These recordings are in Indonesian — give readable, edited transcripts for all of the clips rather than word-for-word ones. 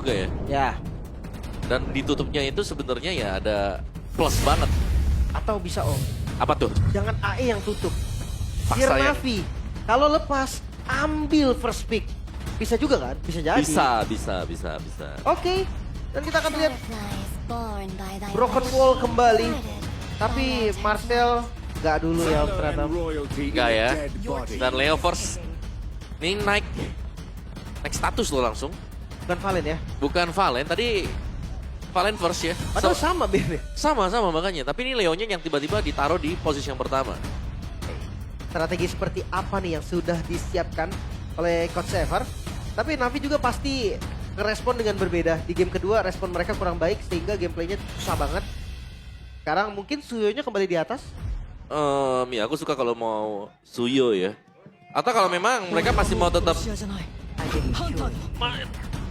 juga ya. Ya, Dan ditutupnya itu sebenarnya ya ada plus banget. atau bisa Om, Apa tuh? jangan AE yang tutup. Paksa Biar ya. Navi, kalau lepas, ambil first pick. Bisa juga kan? Bisa jadi. Bisa. Oke, dan kita akan lihat Broken Broken Wall kembali. Tapi Marcel nggak dulu ya Om ternyata. Enggak ya. Dan Leo Force ini naik status loh langsung. Bukan Valen ya? Bukan Valen, tadi Valen first ya. Padahal sama Ben. Sama makanya. Tapi ini Leonya yang tiba-tiba ditaruh di posisi yang pertama. Strategi seperti apa nih yang sudah disiapkan oleh Coach Ever. Tapi Navi juga pasti ngerespon dengan berbeda. Di game kedua respon mereka kurang baik sehingga gameplaynya susah banget. Sekarang mungkin Suyonya kembali di atas. Ya aku suka kalau mau Suyo ya. Atau kalau memang mereka masih mau tetap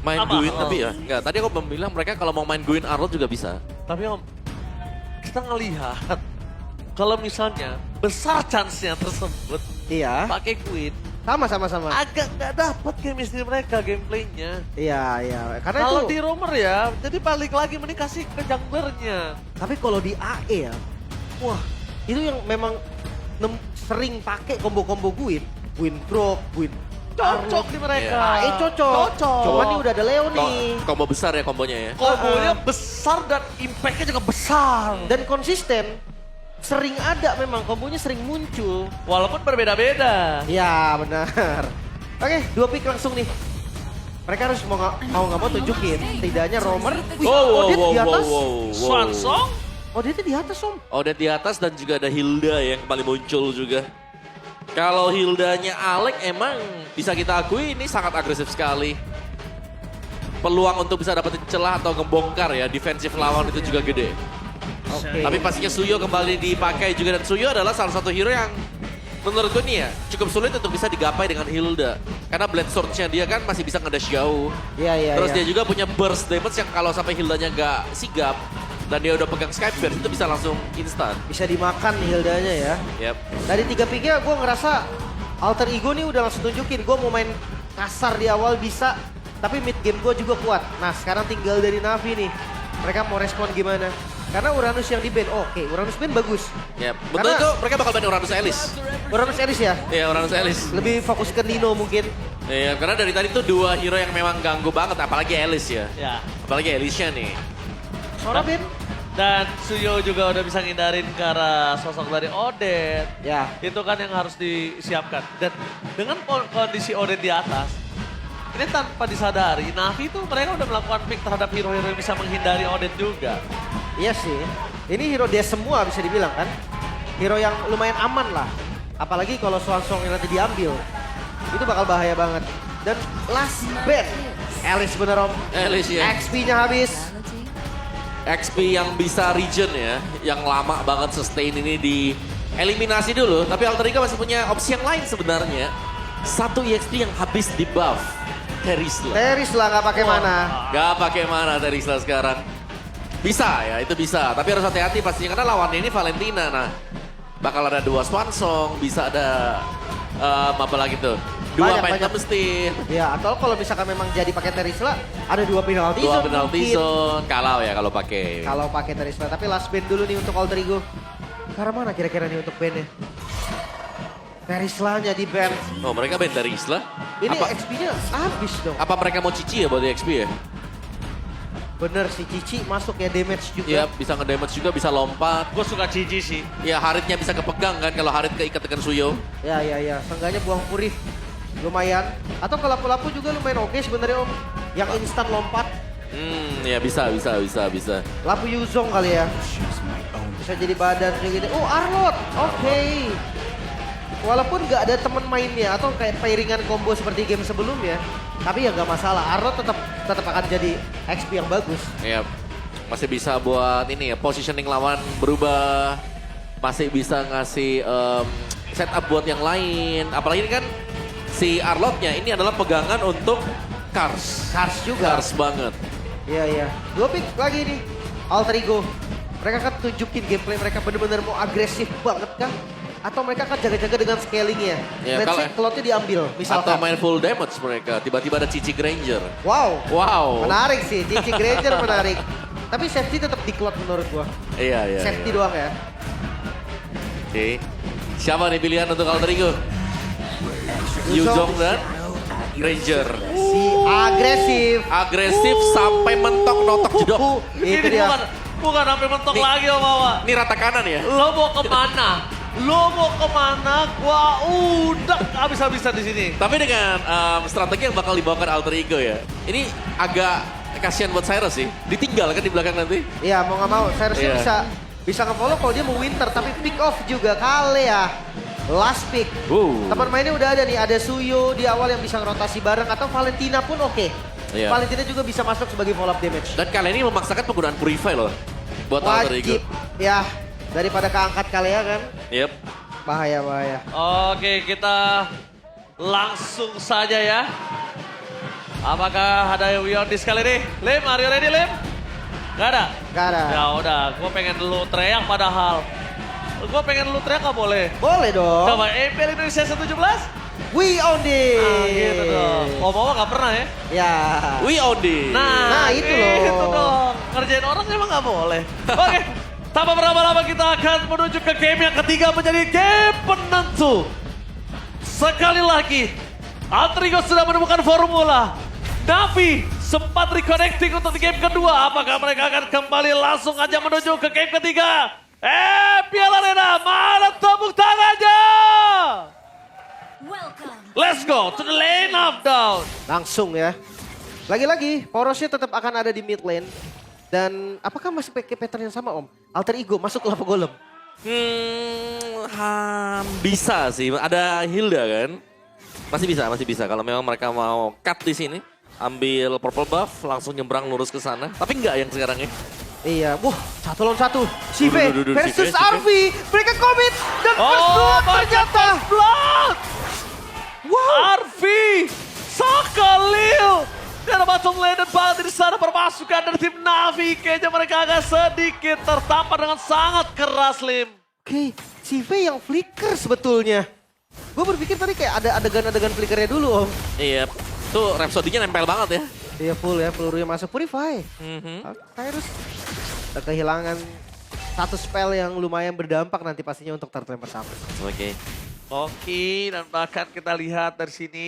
main Guin tapi ya. Enggak, tadi aku bilang mereka kalau mau main Guin Arnold juga bisa. Tapi Om, kita ngelihat kalau misalnya besar chance-nya tersebut Iya, pakai Queen, sama. agak nggak dapat chemistry mereka gameplaynya. Iya. Karena Kalau itu, di romer ya, jadi balik lagi mending kasih ke junglernya. tapi kalau di AE ya, wah itu yang memang sering pakai combo-combo Guin Grok, Guin Cocok di mereka. AE cocok. Cuman nih udah ada Leo nih. Combo besar ya kombonya ya. Kombonya besar dan impact-nya juga besar. Dan konsisten. Sering ada memang, kombonya sering muncul. Walaupun berbeda-beda. Ya benar. Oke, 2 pick langsung nih. Mereka harus mau nggak mau tunjukin. Tidaknya Romer. Wih, Odette di atas. Swansong? Odette di atas Om. Udah di atas dan juga ada Hilda yang kembali muncul juga. Kalau Hildanya Alek emang bisa kita akui ini sangat agresif sekali. Peluang untuk bisa dapetin celah atau ngebongkar ya defensif lawan itu juga gede. Oke. Tapi pastinya Suyo kembali dipakai juga dan Suyo adalah salah satu hero yang menurut gue nih ya cukup sulit untuk bisa digapai dengan Hilda. Karena blade sword-nya dia kan masih bisa ngedash jauh. Iya. Terus dia juga punya burst damage yang kalau sampai Hildanya gak sigap dan dia udah pegang Skype Burst itu bisa langsung instan. Bisa dimakan nih Hildanya ya. Yep. Dari 3 picknya gue ngerasa alter ego nih udah langsung tunjukin. Gue mau main kasar di awal bisa. Tapi mid game gue juga kuat. Nah sekarang tinggal dari Navi nih. Mereka mau respon gimana. Karena Uranus yang di ban. Oke, Uranus ban bagus. Yep. Betul Karena- itu mereka bakal ban Uranus Elis. Uranus Elis ya. Iya Uranus Elis. Lebih fokus ke Nino mungkin. Iya karena dari tadi tuh 2 hero yang memang ganggu banget. Apalagi Elis ya. Ya. Apalagi Elisnya nih. Sora Ben. Dan Suyo juga udah bisa ngindarin ke arah sosok dari Odette. Ya. Itu kan yang harus disiapkan. Dan dengan kondisi Odette di atas, ini tanpa disadari, Navi tuh mereka udah melakukan pick terhadap hero-hero yang bisa menghindari Odette juga. Iya sih. Ini hero dia semua bisa dibilang kan. Hero yang lumayan aman lah. Apalagi kalau Swansong yang nanti diambil. Itu bakal bahaya banget. Dan last ban. Alice bener Om. Elis ya. XP-nya habis. XP yang bisa regen ya. Yang lama banget sustain ini di eliminasi dulu. Tapi Alter Ego masih punya opsi yang lain sebenarnya. 1 EXP yang habis di buff. Terisla. Teris lah nggak pakai mana. Gak pakai mana Terisla sekarang. Bisa ya, itu bisa. Tapi harus hati-hati pastinya karena lawannya ini Valentina. Nah, bakal ada 2 Swansong, bisa ada apa lagi tuh? 2 Banyak. Phantom Steed, Ya atau kalau misalkan memang jadi pakai Terisla ada 2 penalti 2 zone penalty mungkin. zone. Kalau ya kalau pakai. Kalau pakai Terisla. Tapi last ban dulu nih untuk Alter Ego. Karena mana kira-kira nih untuk ban-nya? Terisla-nya di ban. Oh mereka ban Terisla? Ini Apa, XP-nya habis dong. apa mereka mau cici ya buat di XP ya? Bener si Cici masuk ya damage juga. Iya bisa ngedamage juga, bisa lompat. Gue suka Cici sih. Ya Haritnya bisa kepegang kan kalau Harit keikat dengan Suyo. Ya. Seenggaknya buang purif. Lumayan. Atau kalau lapu-lapu juga lumayan oke sebenarnya Om. Yang instan lompat. Ya bisa. Lapu Yuzong kali ya. Bisa jadi badan kayak gitu. Oh Arlot. Oke. Walaupun nggak ada temen mainnya atau kayak pairingan combo seperti game sebelumnya. Tapi ya nggak masalah. Arlot tetap akan jadi XP yang bagus. Ya masih bisa buat ini ya positioning lawan berubah. Masih bisa ngasih setup buat yang lain. Apalagi ini kan si Arlotnya ini adalah pegangan untuk Kars. Kars juga. Kars banget. Iya. 2 pick lagi nih. Alter Ego. Mereka kan tunjukin gameplay mereka bener-bener mau agresif banget kan. atau mereka akan jaga-jaga dengan scalingnya. Ya, Let's kalau- say Cloud-nya diambil, Atau misalkan. main full damage mereka, tiba-tiba ada Cici Granger. Wow, Wow. menarik sih. Cici Granger menarik. Tapi safety tetap di Cloud menurut gua. Iya. Safety doang ya. Oke. Siapa nih pilihan untuk Alter Ego? Yuzong dan Granger. Si agresif. Agresif sampai mentok notok jedok. Itu Ini dia. bukan sampai mentok Nih. lagi Om Wawa. Ini rata kanan ya? Lo mau kemana? Gua udah habis-habisan di sini. Tapi dengan strategi yang bakal dibawakan Alter Ego ya. Ini agak kasihan buat Cyrus sih. Ditinggal kan di belakang nanti. Iya, mau nggak mau. Saya harusnya Iya. bisa nge-follow kalau dia mau winter. Tapi pick off juga kali ya. Last pick. Teman mainnya udah ada nih. Ada Suyo di awal yang bisa ngerotasi bareng. Atau Valentina pun oke. Iya. Valentina juga bisa masuk sebagai follow-up damage. Dan kali ini memaksakan penggunaan Purify loh. Buat Alter Ego. Wajib. Ya, daripada keangkat kali ya kan. Yep. Bahaya. Oke, kita langsung saja ya. Apakah ada Wion di sekali ini? Lim, are you ready Lim? Gak ada? Gak ada. Ya udah, gue pengen lu teriak padahal. Gue pengen lu teriak gak boleh? Boleh dong. Coba MPL Indonesia 17? We on this. Gitu dong. Mau gak pernah ya? Ya. We own this. Nah, itu loh. Itu dong. Ngerjain orang emang gak boleh. Oke, tanpa berlama-lama kita akan menuju ke game yang ketiga menjadi game penentu. Sekali lagi, Alter Ego sudah menemukan formula. Navi sempat reconnecting untuk di game kedua. Apakah mereka akan kembali langsung aja menuju ke game ketiga? Piala Arena, mana tepuk tangannya? Welcome. Let's go to the lane of down. Langsung ya. Lagi-lagi, porosnya tetap akan ada di mid lane. Dan apakah masih pakai pattern yang sama Om? Alter Ego masuk ke lava golem. Bisa sih. Ada Hilda kan? Masih bisa. Kalau memang mereka mau cut di sini, ambil purple buff, langsung nyebrang lurus ke sana. Tapi enggak yang sekarang ya. Iya, wah 1 lawan 1. Sive Duh, versus Sive. Arvi. Mereka komit dan first blood ternyata. Blood! Wow. Arvi! Sakalil! Dan bottom lane dan Baldi di sana permasukan dari tim Navi. Kayaknya mereka agak sedikit tertampar dengan sangat keras, Lim. Oke, Sive yang flicker sebetulnya. Gue berpikir tadi kayak ada adegan-adegan flickernya dulu Om. Iya, tuh Rhapsody-nya nempel banget ya. Iya full ya, pelurunya masuk Purify. Tyrus udah kehilangan satu spell yang lumayan berdampak nanti pastinya untuk turtle yang pertama. Oke. Oke, dan bahkan kita lihat dari sini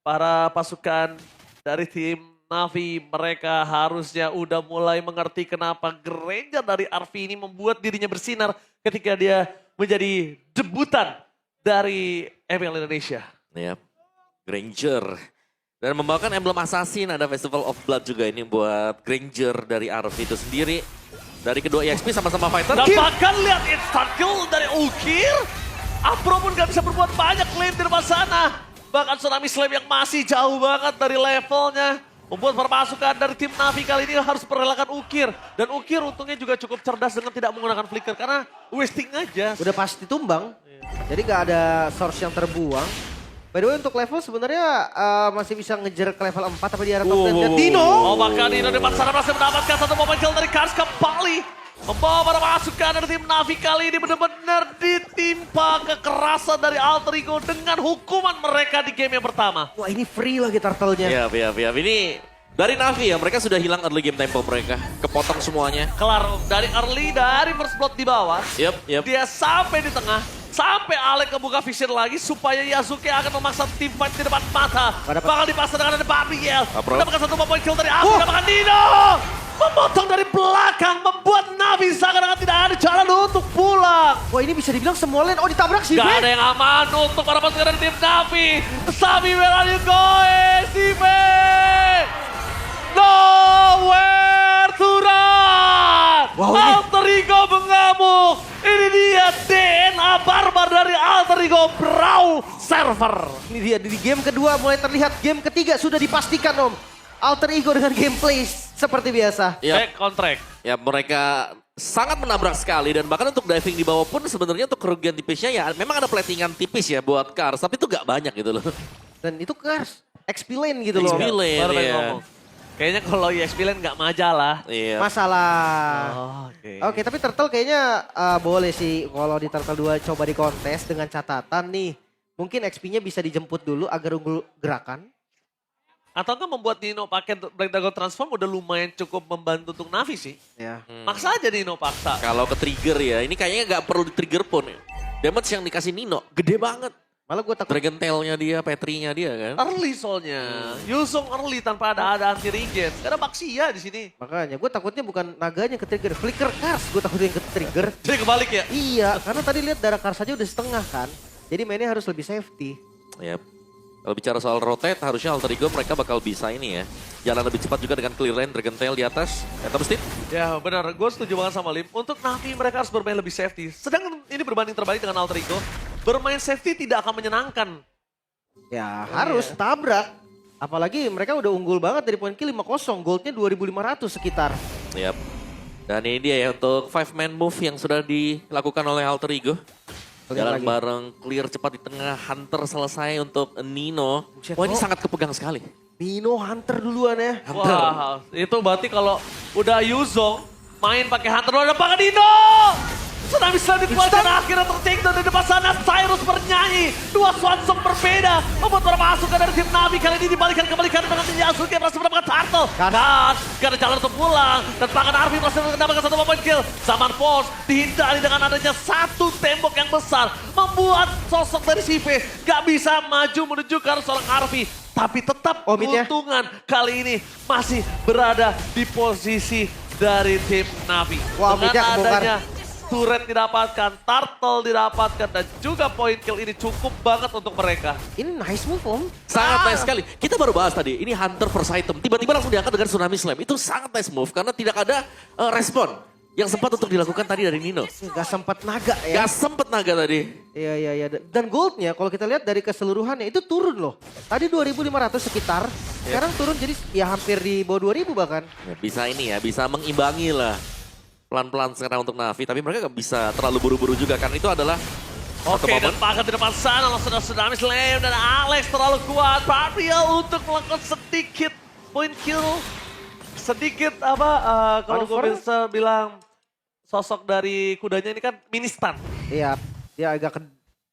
para pasukan dari tim Navi, mereka harusnya udah mulai mengerti kenapa Granger dari Arvi ini membuat dirinya bersinar ketika dia menjadi debutan dari MPL Indonesia. Yap. Granger. Dan membawakan emblem assassin, ada Festival of Blood juga ini buat Granger dari Arvi itu sendiri. Dari kedua EXP sama-sama fighter. Dan bahkan lihat instant kill dari Ukir. Afro pun gak bisa berbuat banyak lane di depan sana. Bahkan Tsunami Slam yang masih jauh banget dari levelnya. Membuat permasukan dari tim Navi kali ini harus merelakan Ukir. Dan Ukir untungnya juga cukup cerdas dengan tidak menggunakan flicker. Karena wasting aja. Udah pasti tumbang. Jadi gak ada source yang terbuang. By the way untuk level sebenarnya masih bisa ngejar ke level 4 tapi di arah top lane. Dan Dino! Oh bahkan Dino di depan sana berhasil mendapatkan satu momen kill dari Kars kembali. Membawa para masukan dari tim Navi kali ini benar-benar ditimpa kekerasan dari Alter Ego dengan hukuman mereka di game yang pertama. Wah ini free lagi turtle-nya. Iya. Ini dari Navi ya, mereka sudah hilang early game tempo mereka. Kepotong semuanya. Kelar dari early, dari first blood di bawah. Yep. Dia sampai di tengah. Sampai Alek kebuka vision lagi supaya Yasuke akan memaksa tim fight di depan mata. Bakal dipaksa dengan ada Babiel. Mendapatkan satu poin kill dari Aku. Mendapatkan Dino. Memotong dari belakang. Membuat Navi seakan-akan tidak ada jalan untuk pulang. Wah ini bisa dibilang semua lane. Oh ditabrak sih. Gak ada yang aman untuk para pasukan dari tim Navi. Sabi, where are you going? Sive! Nowhere to run! Wow, ini- Alter Ego mengamuk. Ini dia DNA barbar dari Alter Ego Brawl Server. Ini dia di game kedua mulai terlihat. Game ketiga sudah dipastikan Om. Alter Ego dengan gameplay seperti biasa. Yep. Back contract. Ya mereka sangat menabrak sekali dan bahkan untuk diving di bawah pun sebenarnya untuk kerugian tipisnya ya memang ada platingan tipis ya buat Kars tapi itu gak banyak gitu loh. Dan itu Kars. XP lane gitu loh. XP lane, Baru pengen ya. ngomong. Kayaknya kalau EXP Lane nggak majalah. Iya. Masalah. Oh, oke. Oke, tapi Turtle kayaknya boleh sih kalau di Turtle 2 coba di kontes dengan catatan nih. Mungkin XP-nya bisa dijemput dulu agar unggul gerakan. Atau kan membuat Nino pakai Black Dragon Transform udah lumayan cukup membantu untuk Navi sih. Ya. Maksa aja Nino paksa. Kalau ke trigger ya, ini kayaknya nggak perlu di trigger pun. Damage yang dikasih Nino gede banget. Malah gue takut. Dragon Tail-nya dia, Petri-nya dia kan. Early soalnya. Yuzong early tanpa ada anti regen. Karena Baxia di sini. Makanya gue takutnya bukan naganya ke trigger. Flicker Cars gue takutnya yang ke trigger. Jadi kebalik ya. Iya, karena tadi lihat darah Cars aja udah setengah kan. Jadi mainnya harus lebih safety. Yap. Kalau bicara soal rotate, harusnya Alter Ego mereka bakal bisa ini ya. Jalan lebih cepat juga dengan clear lane, Dragon Tail di atas. Phantom Steed. Ya benar, gue setuju banget sama Lim. Untuk Navi mereka harus bermain lebih safety. Sedangkan ini berbanding terbalik dengan Alter Ego. Bermain safety tidak akan menyenangkan. Ya harus tabrak. Apalagi mereka udah unggul banget dari poin kill 5-0. Goldnya 2.500 sekitar. Yap. Dan ini dia ya untuk 5-man move yang sudah dilakukan oleh Alter Ego. Lihat Jalan lagi. bareng, clear cepat di tengah, Hunter selesai untuk Nino. Buset, Wah ini oh. sangat kepegang sekali. Nino Hunter duluan ya. Wah, itu berarti kalau udah Yuzong main pakai Hunter udah pakai Nino. Tsunami Slam dikeluarkan akhirnya ter-takedown di depan sana. Cyrus bernyanyi. Dua Swansong berbeda. Membuat para pasukan dari tim Navi kali ini dibalikan kembali dengan Ninja Asuki yang berhasil mendapatkan Turtle. Dan gak ada jalan untuk pulang. Dan Pangan Arfi berhasil mendapatkan satu point kill. Zaman Force dihindari dengan adanya satu tembok yang besar. Membuat sosok dari CV gak bisa maju menuju ke arah seorang Arfi. Tapi tetap Mid-nya. keuntungan kali ini masih berada di posisi dari tim Navi. Wah, mid-nya Dengan kebongkar. adanya turret didapatkan, turtle didapatkan, dan juga point kill ini cukup banget untuk mereka. Ini nice move Om. Sangat nice sekali. Kita baru bahas tadi, ini Hunter first item. Tiba-tiba langsung diangkat dengan Tsunami Slam. Itu sangat nice move karena tidak ada respon yang sempat untuk dilakukan tadi dari Nino. Gak sempat naga ya. Gak sempet naga tadi. Iya. Dan goldnya kalau kita lihat dari keseluruhannya itu turun loh. Tadi 2.500 sekitar. Sekarang turun jadi ya hampir di bawah 2.000 bahkan. Ya, bisa ini ya, bisa mengimbangi lah. Pelan-pelan sekarang untuk Navi, tapi mereka gak bisa terlalu buru-buru juga karena itu adalah satu Oke, dan momen. Pangan di depan sana langsung ada Tsunami Slam dan Alex terlalu kuat. Barriel untuk melakukan sedikit point kill. Sedikit kalau gue Manuver? bisa bilang sosok dari kudanya ini kan mini stun. Iya, dia agak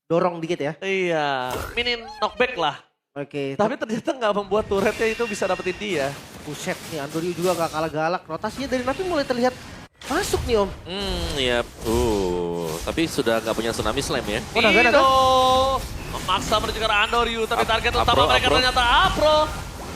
dorong dikit ya. Iya, mini knockback lah. Oke, Tapi ternyata nggak membuat turretnya itu bisa dapetin dia. buset nih Andoryu juga gak kalah galak. Rotasinya dari Navi mulai terlihat masuk nih Om. Iya. Tapi sudah gak punya Tsunami Slam ya. Oh, naga. Nino memaksa menuju ke arah Andoryu, tapi target utama mereka Apro. ternyata Apro.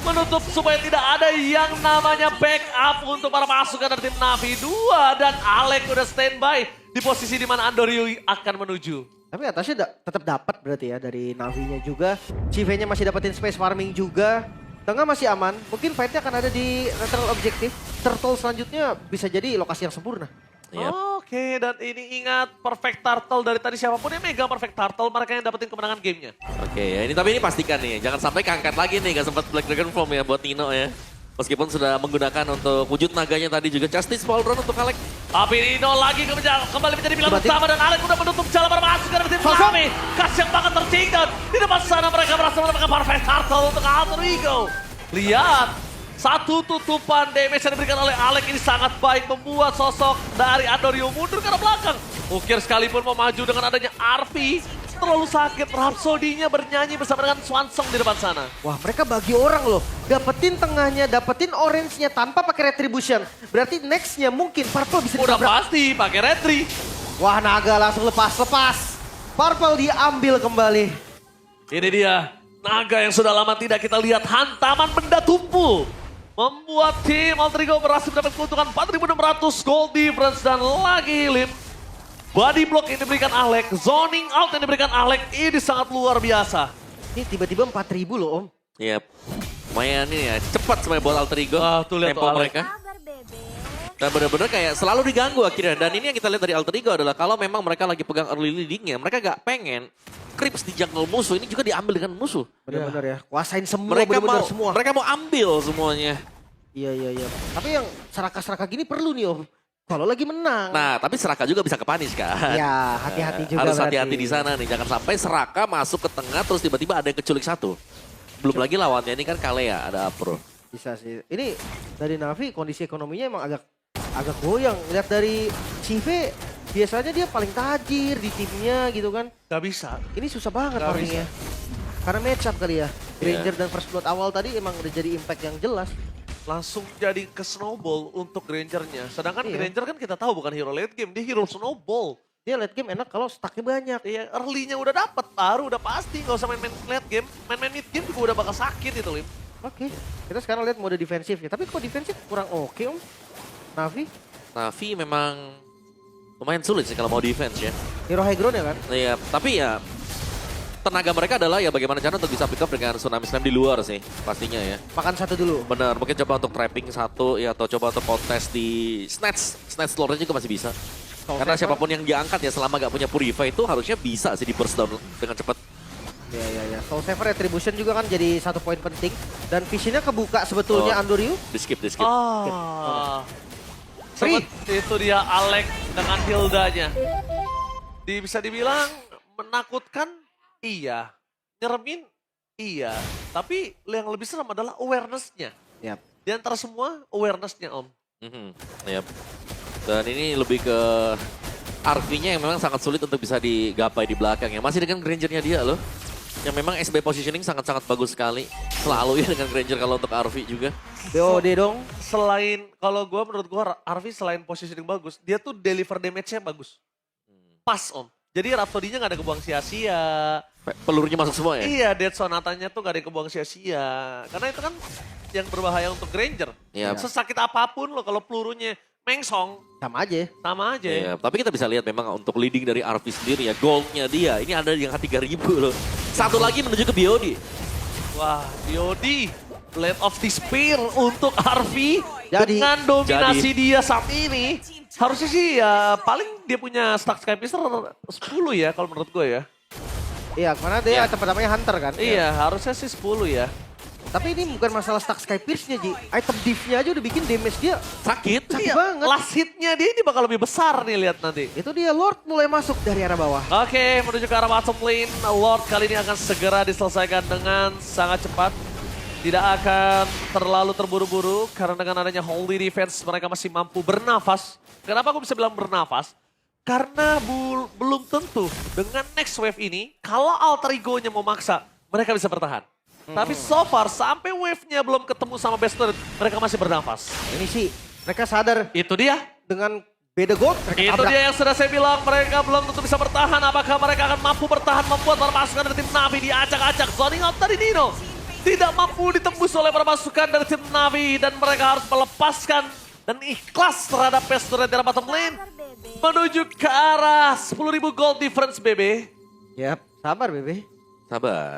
Menutup supaya tidak ada yang namanya backup untuk para pasukan dari tim Navi 2. Dan Alek udah standby di posisi di mana Andoryu akan menuju. Tapi atasnya tetap dapat berarti ya dari Navinya juga. CV-nya masih dapetin space farming juga. Tengah masih aman. Mungkin fight-nya akan ada di neutral objektif. Turtle selanjutnya bisa jadi lokasi yang sempurna. Iya. Oke, dan ini ingat perfect turtle dari tadi siapapun yang megang perfect turtle, mereka yang dapetin kemenangan gamenya. Oke ya, tapi ini pastikan nih, jangan sampai keangkat lagi nih, gak sempat Black Dragon Form ya buat Nino ya. Meskipun sudah menggunakan untuk wujud naganya tadi juga Justice Ball Run untuk Alek. Tapi Nino lagi kembali menjadi pilihan Berarti- utama dan Alek udah menutup jalan bermasuk dari tim Sosok. Navi. Kasian banget tertinggal. Di depan sana mereka berhasil mendapatkan perfect turtle untuk Alter Ego. Lihat, satu tutupan damage yang diberikan oleh Alek ini sangat baik membuat sosok dari Andoryu mundur ke arah belakang. Ukir sekalipun mau maju dengan adanya Arfi, terlalu sakit. Rhapsody-nya bernyanyi bersama dengan Swansong di depan sana. Wah mereka bagi orang loh. Dapetin tengahnya, dapetin orange-nya tanpa pakai retribution. Berarti next-nya mungkin Purple bisa Udah ditabrak. pasti pakai retri. Wah naga langsung lepas. Purple diambil kembali. Ini dia, naga yang sudah lama tidak kita lihat, hantaman benda tumpul. Membuat tim Alter Ego berhasil mendapat keuntungan 4.600 gold difference dan lagi Lim. Body block yang diberikan Alek, zoning out yang diberikan Alek, ini sangat luar biasa. Ini tiba-tiba 4.000 loh Om. Iya. Lumayan ini ya, cepat sebenarnya buat Alter Ego. Tuh lihat tempo tuh Alek. mereka. Dan benar-benar kayak selalu diganggu akhirnya. Dan ini yang kita lihat dari Alter Ego adalah kalau memang mereka lagi pegang early leadingnya, mereka gak pengen creeps di jungle musuh ini juga diambil dengan musuh. Bener-bener ya. Kuasain semua, Mereka bener-bener mau semua. mereka mau ambil semuanya. Iya. Tapi yang seraka-seraka gini perlu nih Om. Kalau lagi menang. Nah, tapi Seraka juga bisa kepanis kan. Ya hati-hati juga Harus berarti. hati-hati di sana nih. Jangan sampai Seraka masuk ke tengah terus tiba-tiba ada yang keculik satu. Belum lagi lawannya ini kan Kalea, ada Apro. Bisa sih. Ini dari Navi kondisi ekonominya emang agak goyang. Lihat dari CV biasanya dia paling tajir di timnya gitu kan. Gak bisa. Ini susah banget Nggak farmingnya. Karena match up kali ya. Granger dan First Blood awal tadi emang udah jadi impact yang jelas. Langsung jadi ke snowball untuk Grangernya. Sedangkan Iya. Granger kan kita tahu bukan hero late game, dia hero snowball. Dia late game enak kalau stacknya banyak. Iya, early-nya udah dapet, baru udah pasti. Gak usah main-main late game, main-main mid game juga udah bakal sakit itu, Lim. Oke, kita sekarang lihat mode defensifnya. Tapi kok defensif kurang oke om? Navi, Navi memang lumayan sulit sih kalau mau defense ya. hero high ground ya kan? Iya, tapi ya tenaga mereka adalah ya bagaimana cara untuk bisa pick up dengan Tsunami Slam di luar sih pastinya ya. Makan satu dulu. Benar, mungkin coba untuk trapping satu ya atau coba untuk kontes di snatch lore-nya juga masih bisa. Soul Karena Saver. siapapun yang diangkat ya selama gak punya Purify itu harusnya bisa sih di burst down dengan cepat. Ya. Soul Saver Retribution juga kan jadi satu poin penting. Dan visionnya kebuka sebetulnya Oh. Andoryu. Di skip. Free. Seperti itu dia Alex dengan Hildanya. Bisa dibilang menakutkan, iya. Nyeremin, iya. Tapi yang lebih serem adalah awareness-nya. Yap. Di antara semua, awareness-nya Om. Yap. Dan ini lebih ke RV-nya yang memang sangat sulit untuk bisa digapai di belakang ya. Masih dengan Granger-nya dia loh. Yang memang SB positioning sangat-sangat bagus sekali. Selalu ya dengan Granger kalau untuk RV juga. BOD dong. Selain, kalau gue menurut gue Arvi selain positioning bagus, dia tuh deliver damage-nya bagus. Pas Om. Jadi Rhapsody-nya gak ada kebuang sia-sia. Pelurunya masuk semua ya? Iya, Dead Sonata-nya tuh gak ada yang kebuang sia-sia. Karena itu kan yang berbahaya untuk Granger. Iya. Sesakit apapun loh kalau pelurunya mengsong, Sama aja. sama aja. Iya, tapi kita bisa lihat memang untuk leading dari RV sendiri ya, goldnya dia. Ini ada yang 3.000 loh. Satu lagi menuju ke BOD. Wah, Yodi, Blade of Despair untuk Arvi. Jadi- Dengan dominasi dia saat ini. Harusnya sih ya paling dia punya stack Skypicer 10 ya kalau menurut gue ya. Iya, karena dia Iya. item pertamanya Hunter kan. Iya, harusnya sih 10 ya. Tapi ini bukan masalah stack Sky Pierce-nya, Ji. Item div-nya aja udah bikin damage dia. Sakit. Sakit banget. Last hit-nya dia ini bakal lebih besar nih lihat nanti. Itu dia, Lord mulai masuk dari arah bawah. Oke, menuju ke arah bottom lane. Lord kali ini akan segera diselesaikan dengan sangat cepat. Tidak akan terlalu terburu-buru karena dengan adanya Holy Defense mereka masih mampu bernafas. Kenapa aku bisa bilang bernafas? Karena belum tentu dengan next wave ini, kalau Alter Ego-nya mau maksa, mereka bisa bertahan. Tapi so far sampai wave-nya belum ketemu sama Best Turret, mereka masih bernafas. Ini sih, mereka sadar Itu dia. dengan beda gold, mereka Itu tabrak. dia yang sudah saya bilang, mereka belum tentu bisa bertahan. Apakah mereka akan mampu bertahan membuat para pasukan dari tim Navi diacak-acak. Zoning out dari Dino. Tidak mampu ditembus oleh para pasukan dari tim Navi. Dan mereka harus melepaskan dan ikhlas terhadap Pesture di arah bottom lane. Menuju ke arah 10.000 gold difference, BB. Yap, sabar Bebe.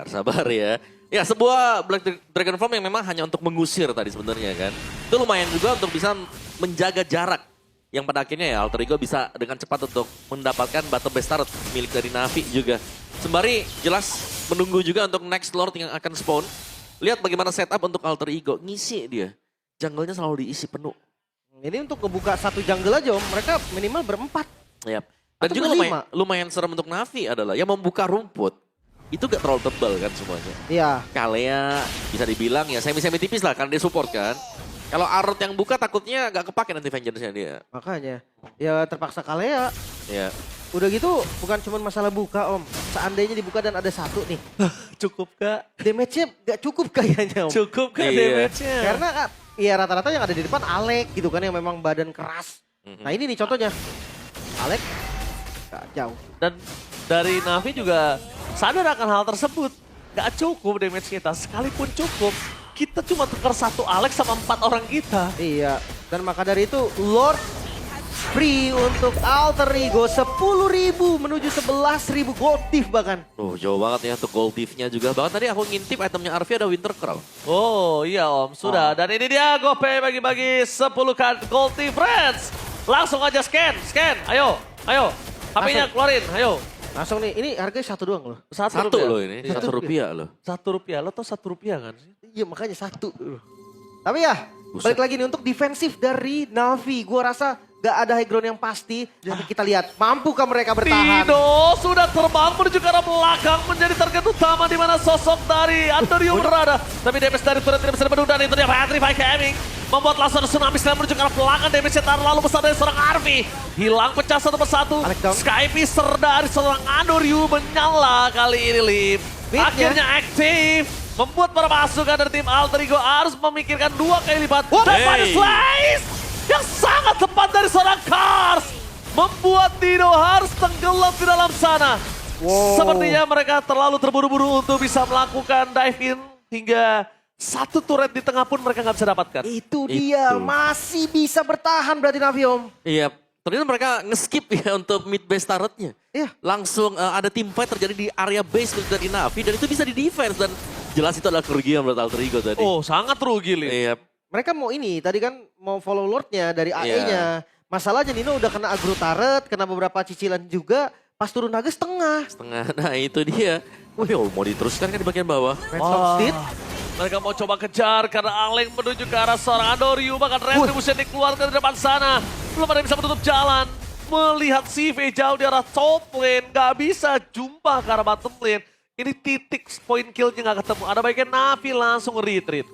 Sabar ya. Ya sebuah Black Dragon Form yang memang hanya untuk mengusir tadi sebenarnya kan. Itu lumayan juga untuk bisa menjaga jarak. Yang pada akhirnya ya Alter Ego bisa dengan cepat untuk mendapatkan Battle Best Turret milik dari Navi juga. Sembari jelas menunggu juga untuk next Lord yang akan spawn. Lihat bagaimana setup untuk Alter Ego. Ngisi dia. Jungle-nya selalu diisi penuh. Ini untuk ngebuka satu jungle aja om, mereka minimal berempat. Yap. Dan Atau juga berlima. lumayan serem untuk Navi adalah yang membuka rumput. Itu gak terlalu tebal kan semuanya. Iya, Kalea bisa dibilang ya semi-semi tipis lah karena dia support kan. Kalau Arrot yang buka takutnya gak kepake nanti Vengeance-nya dia. makanya. Ya terpaksa Kalea. Ya. Udah gitu bukan cuma masalah buka om. Seandainya dibuka dan ada satu nih. Cukup gak? Damage-nya gak cukup kayaknya om. Cukup gak Iya. damage-nya? Karena ya rata-rata yang ada di depan Alek gitu kan yang memang badan keras. Nah ini nih contohnya. Alek gak jauh. Dan dari Navi juga sadar akan hal tersebut. Gak cukup damage kita, sekalipun cukup. Kita cuma tukar satu Alex sama 4 orang kita. Iya, dan maka dari itu Lord free untuk Alter Ego 10.000 menuju 11.000 gold thief bahkan. Jauh banget ya untuk gold thief-nya juga. Bahkan tadi aku ngintip itemnya Arvi ada Winter Crown. Oh iya om, sudah. Dan ini dia GoPay bagi-bagi 10 kan gold difference. Langsung aja scan. Ayo. HP-nya keluarin, ayo. Langsung nih, ini harganya satu doang loh. Satu rupiah. loh ini, Iya. Rp1 loh. Rp1, lo tau Rp1 kan? Iya makanya satu. Tapi ya, Buset. balik lagi nih untuk defensif dari Navi. Gua rasa gak ada high ground yang pasti. Tapi kita lihat, mampukah mereka bertahan? Dino sudah terbang menuju ke arah belakang menjadi target utama di mana sosok dari Andorio berada. Tapi damage dari turret tidak bisa dibendung dan itu dia Petrify Gaming. Membuat langsung tsunami slam menuju ke arah belakang. Damage yang terlalu besar dari seorang Arvi. Hilang pecah satu persatu. Alex down. Sky Pisser dari seorang Andorio menyala kali ini Lim. Beatnya. Akhirnya aktif. Membuat para pasukan dari tim Alter Ego harus memikirkan 2 kali lipat. Dan pada slice yang sangat tepat dari seorang Cars. Membuat Dino harus tenggelam di dalam sana. Wow. Sepertinya mereka terlalu terburu-buru untuk bisa melakukan dive in. Hingga satu turret di tengah pun mereka nggak bisa dapatkan. Itu dia, masih bisa bertahan berarti Navi Om. Iya, ternyata mereka nge-skip ya untuk mid base turretnya. Iya. Langsung ada team fight terjadi di area base dari Navi dan itu bisa di defense dan jelas itu adalah kerugian menurut Alter Ego tadi. Oh, sangat rugi, Lim. Iya. Mereka mau ini, tadi kan mau follow Lordnya dari AE-nya. Masalahnya Nino udah kena agro turret, kena beberapa cicilan juga. Pas turun naga setengah. Setengah, nah itu dia. Wih, mau diteruskan kan di bagian bawah. Red Sox Steed. Mereka mau coba kejar karena Aleng menuju ke arah seorang Andorio. Bahkan Retribution dikeluarkan di depan sana. Belum ada yang bisa menutup jalan. Melihat CV jauh di arah top lane. Gak bisa jumpa ke arah bottom lane. Ini titik point kill-nya gak ketemu. Ada baiknya Navi langsung retreat.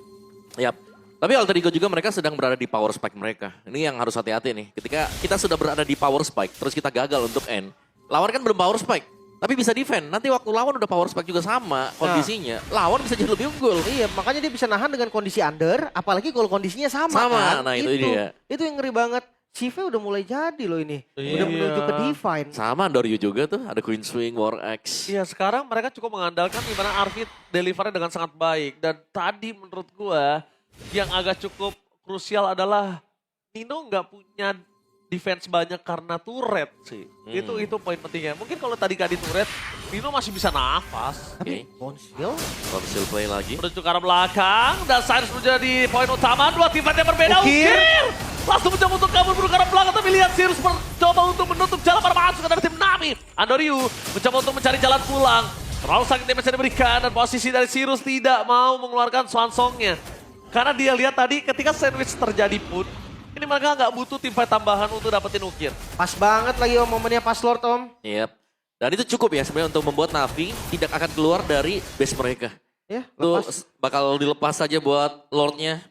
Yap. Tapi Alter Ego juga mereka sedang berada di power spike mereka. Ini yang harus hati-hati nih. Ketika kita sudah berada di power spike, terus kita gagal untuk end. Lawan kan belum power spike, tapi bisa defend. Nanti waktu lawan udah power spike juga sama kondisinya. Lawan bisa jadi lebih unggul. Iya, makanya dia bisa nahan dengan kondisi under, apalagi kalau kondisinya sama, kan. Nah itu dia. Itu yang ngeri banget. CV udah mulai jadi loh ini. Iya. Udah menuju ke Divine. Sama Andorio juga tuh, ada Queen Swing, War Axe. Iya, sekarang mereka cukup mengandalkan di mana Arvid delivernya dengan sangat baik. Dan tadi menurut gua yang agak cukup krusial adalah Nino nggak punya defense banyak karena turret sih. Itu poin pentingnya. Mungkin kalau tadi gak di turret, Nino masih bisa nafas. Oke, Bonsil. Conceal play lagi. Menuju ke arah belakang dan Cyrus menjadi poin utama. 2 tim fight yang berbeda. Ukir. Langsung mencoba untuk kabur menuju ke arah belakang. Tapi lihat Cyrus mencoba untuk menutup jalan para masuk dari tim Nami. Andoriu mencoba untuk mencari jalan pulang. Terlalu sakit damage yang diberikan dan posisi dari Cyrus tidak mau mengeluarkan swansongnya. Karena dia lihat tadi ketika sandwich terjadi pun, ini mereka nggak butuh tim fight tambahan untuk dapetin ukir. Pas banget lagi Om, momennya pas Lord Om. Yep. Dan itu cukup ya sebenarnya untuk membuat Navi tidak akan keluar dari base mereka. Ya, Itu lepas. bakal dilepas saja buat Lordnya.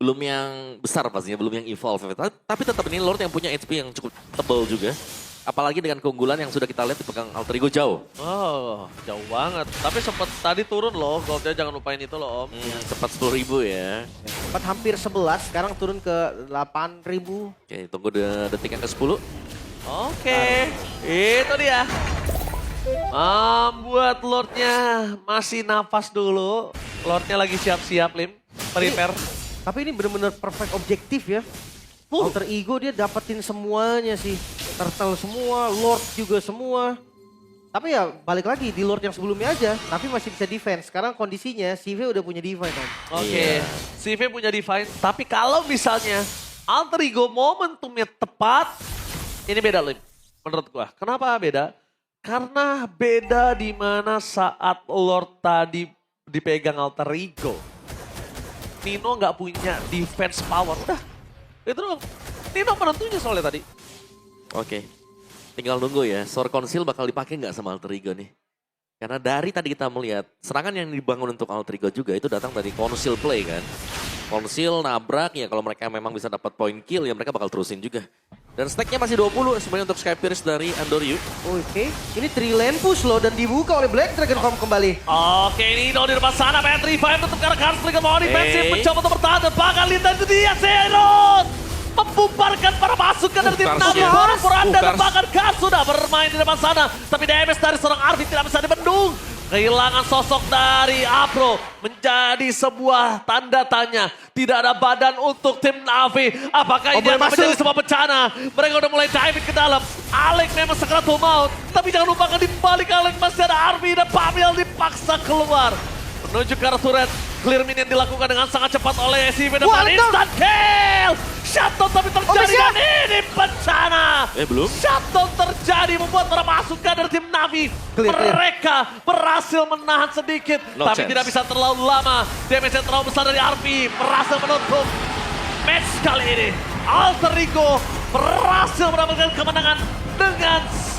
Belum yang besar pastinya, belum yang evolve. Tapi tetap ini Lord yang punya HP yang cukup tebal juga. Apalagi dengan keunggulan yang sudah kita lihat di pegang Alter Ego jauh. Oh, jauh banget. Tapi sempat tadi turun loh, goldnya jangan lupain itu loh Om. Cepat 10.000 ya. Sempat hampir 11, sekarang turun ke 8.000. Oke, tunggu detik yang ke-10. Oke, itu dia. Buat Lordnya masih nafas dulu. Lordnya lagi siap-siap, Lim. Prepare. Tapi ini benar-benar perfect objektif ya. Alter Ego dia dapetin semuanya sih. Turtle semua, Lord juga semua. Tapi ya balik lagi di Lord yang sebelumnya aja. Tapi masih bisa defense. Sekarang kondisinya CV udah punya Divine Om. Oke, CV punya Divine. Tapi kalau misalnya Alter Ego momentumnya tepat, ini beda Lim. Menurut gua. Kenapa beda? Karena beda di mana saat Lord tadi dipegang Alter Ego. Nino nggak punya defense power. Udah, itu dong. Nino penentunya soalnya tadi. Oke. Tinggal nunggu ya, Sword Conceal bakal dipakai nggak sama Alter Ego nih? Karena dari tadi kita melihat, serangan yang dibangun untuk Alter Ego juga itu datang dari Conceal play kan. Conceal, nabrak, ya kalau mereka memang bisa dapat point kill ya mereka bakal terusin juga. Dan stacknya masih 20 sebenarnya untuk Sky Pierce dari Andorio. Oke, ini 3 lane push loh dan dibuka oleh Black Dragon Farm kembali. Oke, Nino di depan sana, Petrify untuk ke arah Karsley mau defensif, mencoba untuk bertahan dan bakal lintas itu dia, Zeros! Membubarkan para pasukan dari tim Navi, baru Puranda dan bahkan Kars sudah bermain di depan sana. Tapi damage dari seorang Arvi tidak bisa dibendung. Kehilangan sosok dari Apro menjadi sebuah tanda tanya. Tidak ada badan untuk tim Navi. Apakah ini akan menjadi sebuah bencana? Mereka udah mulai diving ke dalam. Alek memang sekeratul maut. Tapi jangan lupakan di balik Alek masih ada Arvi dan Pamil dipaksa keluar. Menuju ke arah turret. Clear minion dilakukan dengan sangat cepat oleh SCV dan instant kill. Shutdown tapi terjadi dan ini bencana. Belum. Shutdown terjadi membuat para pasukan dari tim Navi. Mereka berhasil menahan sedikit. Tapi tidak bisa terlalu lama. Damage yang terlalu besar dari RP. Berhasil menutup match kali ini. Alter Ego berhasil mendapatkan kemenangan dengan